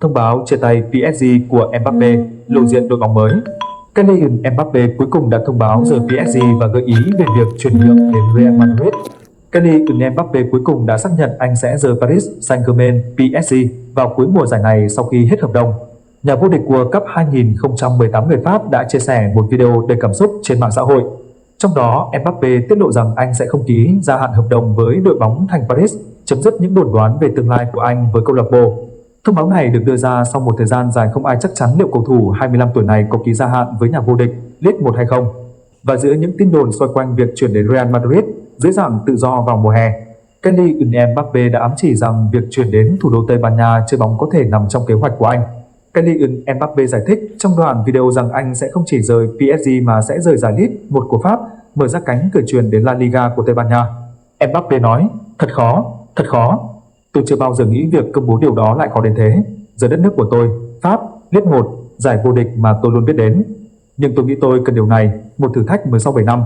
Thông báo chia tay PSG của Mbappé lộ diện đội bóng mới. Kylian Mbappé cuối cùng đã thông báo rời PSG và gợi ý về việc chuyển nhượng đến Real Madrid. Kylian Mbappé cuối cùng đã xác nhận anh sẽ rời Paris Saint-Germain PSG vào cuối mùa giải này sau khi hết hợp đồng. Nhà vô địch World Cup 2018 người Pháp đã chia sẻ một video đầy cảm xúc trên mạng xã hội. Trong đó, Mbappé tiết lộ rằng anh sẽ không ký gia hạn hợp đồng với đội bóng thành Paris, chấm dứt những đồn đoán về tương lai của anh với câu lạc bộ. Thông báo này được đưa ra sau một thời gian dài không ai chắc chắn liệu cầu thủ 25 tuổi này có ký gia hạn với nhà vô địch Ligue 1 hay không. Và giữa những tin đồn xoay quanh việc chuyển đến Real Madrid dưới dạng tự do vào mùa hè, Kylian Mbappé đã ám chỉ rằng việc chuyển đến thủ đô Tây Ban Nha chơi bóng có thể nằm trong kế hoạch của anh. Kylian Mbappé giải thích trong đoạn video rằng anh sẽ không chỉ rời PSG mà sẽ rời giải Ligue 1 của Pháp, mở ra cánh cửa truyền đến La Liga của Tây Ban Nha. Mbappé nói, thật khó. Tôi chưa bao giờ nghĩ việc công bố điều đó lại khó đến thế. Giờ đất nước của tôi, Pháp, Ligue 1, giải vô địch mà tôi luôn biết đến. Nhưng tôi nghĩ tôi cần điều này, một thử thách mới sau 7 năm.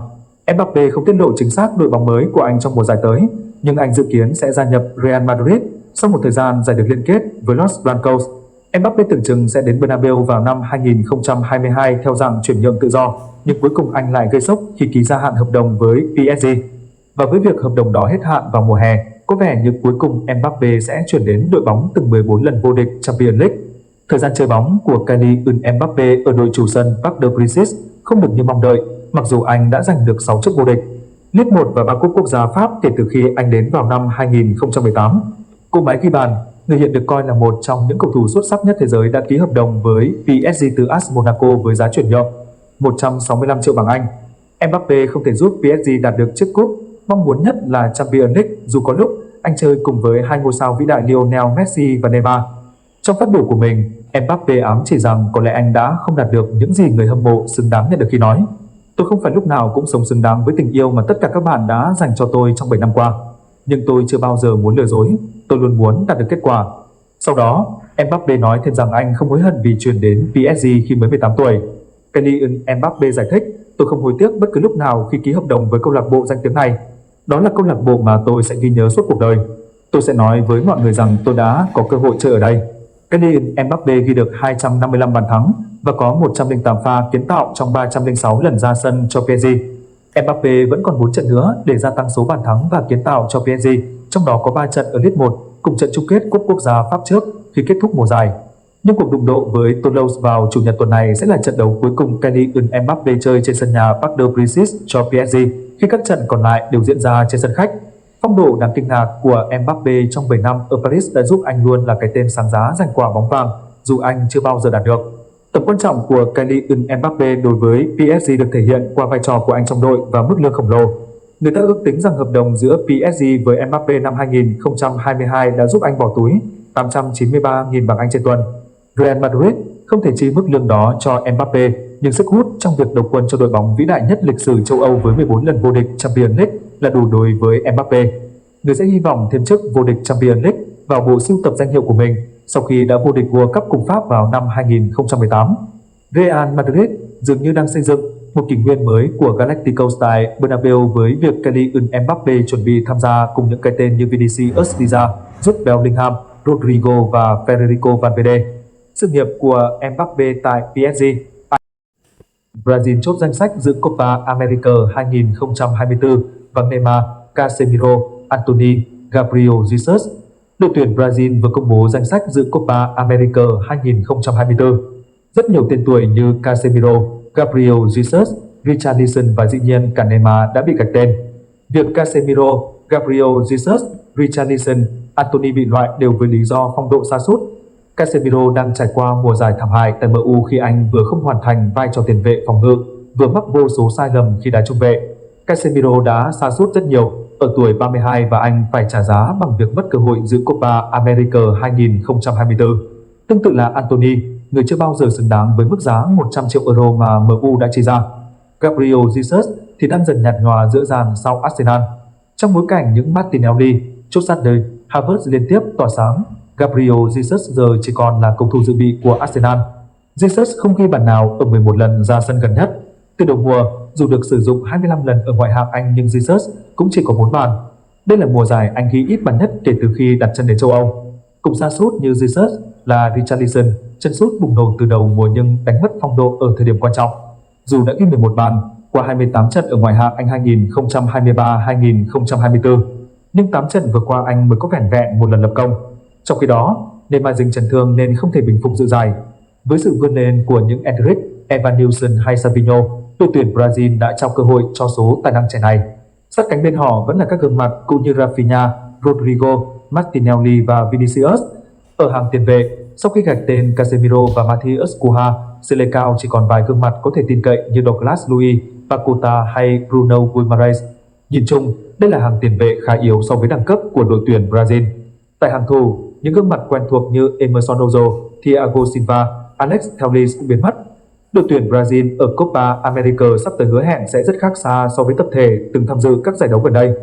Mbappé không tiết lộ chính xác đội bóng mới của anh trong mùa giải tới, nhưng anh dự kiến sẽ gia nhập Real Madrid sau một thời gian giải được liên kết với Los Blancos. Mbappé tưởng chừng sẽ đến Bernabeu vào năm 2022 theo dạng chuyển nhượng tự do, nhưng cuối cùng anh lại gây sốc khi ký gia hạn hợp đồng với PSG. Và với việc hợp đồng đó hết hạn vào mùa hè, có vẻ như cuối cùng Mbappé sẽ chuyển đến đội bóng từng 14 lần vô địch Champions League. Thời gian chơi bóng của Kylian Mbappé ở đội chủ sân Parc des Princes không được như mong đợi, mặc dù anh đã giành được 6 chức vô địch, Ligue 1 và 3 cúp quốc gia Pháp kể từ khi anh đến vào năm 2018. Cỗ máy ghi bàn, người hiện được coi là một trong những cầu thủ xuất sắc nhất thế giới đã ký hợp đồng với PSG từ AS Monaco với giá chuyển nhượng 165 triệu bảng Anh. Mbappé không thể giúp PSG đạt được chiếc cúp, mong muốn nhất là Champions League, dù có lúc anh chơi cùng với hai ngôi sao vĩ đại Lionel Messi và Neymar. Trong phát biểu của mình, Mbappé ám chỉ rằng có lẽ anh đã không đạt được những gì người hâm mộ xứng đáng nhận được khi nói: "Tôi không phải lúc nào cũng sống xứng đáng với tình yêu mà tất cả các bạn đã dành cho tôi trong 7 năm qua. Nhưng tôi chưa bao giờ muốn lừa dối, tôi luôn muốn đạt được kết quả." Sau đó, Mbappé nói thêm rằng anh không hối hận vì chuyển đến PSG khi mới 18 tuổi. Kylian Mbappé giải thích: "Tôi không hối tiếc bất cứ lúc nào khi ký hợp đồng với câu lạc bộ danh tiếng này. Đó là câu lạc bộ mà tôi sẽ ghi nhớ suốt cuộc đời. Tôi sẽ nói với mọi người rằng tôi đã có cơ hội chơi ở đây." Kylian Mbappé ghi được 255 bàn thắng và có 108 pha kiến tạo trong 306 lần ra sân cho PSG. Mbappé vẫn còn 4 trận nữa để gia tăng số bàn thắng và kiến tạo cho PSG, trong đó có 3 trận ở Ligue 1 cùng trận chung kết Cúp Quốc gia Pháp trước khi kết thúc mùa giải. Nhưng cuộc đụng độ với Toulouse vào chủ nhật tuần này sẽ là trận đấu cuối cùng Kylian Mbappé chơi trên sân nhà Parc des Princes cho PSG, khi các trận còn lại đều diễn ra trên sân khách. Phong độ đáng kinh ngạc của Mbappé trong 7 năm ở Paris đã giúp anh luôn là cái tên sáng giá giành quả bóng vàng, dù anh chưa bao giờ đạt được. Tầm quan trọng của Kylian Mbappé đối với PSG được thể hiện qua vai trò của anh trong đội và mức lương khổng lồ. Người ta ước tính rằng hợp đồng giữa PSG với Mbappé năm 2022 đã giúp anh bỏ túi 893.000 bảng Anh trên tuần. Real Madrid không thể chi mức lương đó cho Mbappé, nhưng sức hút trong việc đầu quân cho đội bóng vĩ đại nhất lịch sử châu Âu với 14 lần vô địch Champions League là đủ đối với Mbappé. Người sẽ hy vọng thêm chức vô địch Champions League vào bộ sưu tập danh hiệu của mình sau khi đã vô địch World Cup cùng Pháp vào năm 2018. Real Madrid dường như đang xây dựng một kỷ nguyên mới của Galacticos tại Bernabeu với việc Kylian Mbappé chuẩn bị tham gia cùng những cái tên như Vinicius Junior, Jude Bellingham, Rodrigo và Federico Valverde. Sự nghiệp của Mbappé tại PSG. Brazil chốt danh sách dự Copa America 2024 bằng Neymar, Casemiro, Antony, Gabriel Jesus. Đội tuyển Brazil vừa công bố danh sách dự Copa America 2024. Rất nhiều tên tuổi như Casemiro, Gabriel Jesus, Richarlison và dĩ nhiên cả Neymar đã bị gạch tên. Việc Casemiro, Gabriel Jesus, Richarlison, Antony bị loại đều với lý do phong độ sa sút. Casemiro đang trải qua mùa giải thảm hại tại MU khi anh vừa không hoàn thành vai trò tiền vệ phòng ngự, vừa mắc vô số sai lầm khi đá trung vệ. Casemiro đã sa sút rất nhiều ở tuổi 32 và anh phải trả giá bằng việc mất cơ hội dự Copa America 2024. Tương tự là Antony, người chưa bao giờ xứng đáng với mức giá 100 triệu euro mà MU đã chi ra. Gabriel Jesus thì đang dần nhạt nhòa giữa dàn sau Arsenal. Trong bối cảnh những Martinelli, Trossard, Havertz liên tiếp tỏa sáng, Gabriel Jesus giờ chỉ còn là cầu thủ dự bị của Arsenal. Jesus không ghi bàn nào ở 11 lần ra sân gần nhất. Từ đầu mùa, dù được sử dụng 25 lần ở ngoại hạng Anh nhưng Jesus cũng chỉ có 4 bàn. Đây là mùa giải anh ghi ít bàn nhất kể từ khi đặt chân đến châu Âu. Cùng sa sút như Jesus, là Richarlison, chân sút bùng nổ từ đầu mùa nhưng đánh mất phong độ ở thời điểm quan trọng. Dù đã ghi 11 bàn qua 28 trận ở ngoại hạng Anh 2023-2024, nhưng 8 trận vừa qua anh mới có vẻn vẹn một lần lập công. Trong khi đó, Neymar dính chấn thương nên không thể bình phục dự giải. Với sự vươn lên của những Endrick, Evanilson hay Savinho, đội tuyển Brazil đã trao cơ hội cho số tài năng trẻ này. Sát cánh bên họ vẫn là các gương mặt cũng như Rafinha, Rodrigo, Martinelli và Vinicius. Ở hàng tiền vệ, sau khi gạch tên Casemiro và Matheus Cunha, Selecao chỉ còn vài gương mặt có thể tin cậy như Douglas Luiz, Paqueta hay Bruno Guimaraes. Nhìn chung, đây là hàng tiền vệ khá yếu so với đẳng cấp của đội tuyển Brazil. Tại hàng thủ, những gương mặt quen thuộc như Emerson Royal, Thiago Silva, Alex Telles cũng biến mất. Đội tuyển Brazil ở Copa America sắp tới hứa hẹn sẽ rất khác xa so với tập thể từng tham dự các giải đấu gần đây.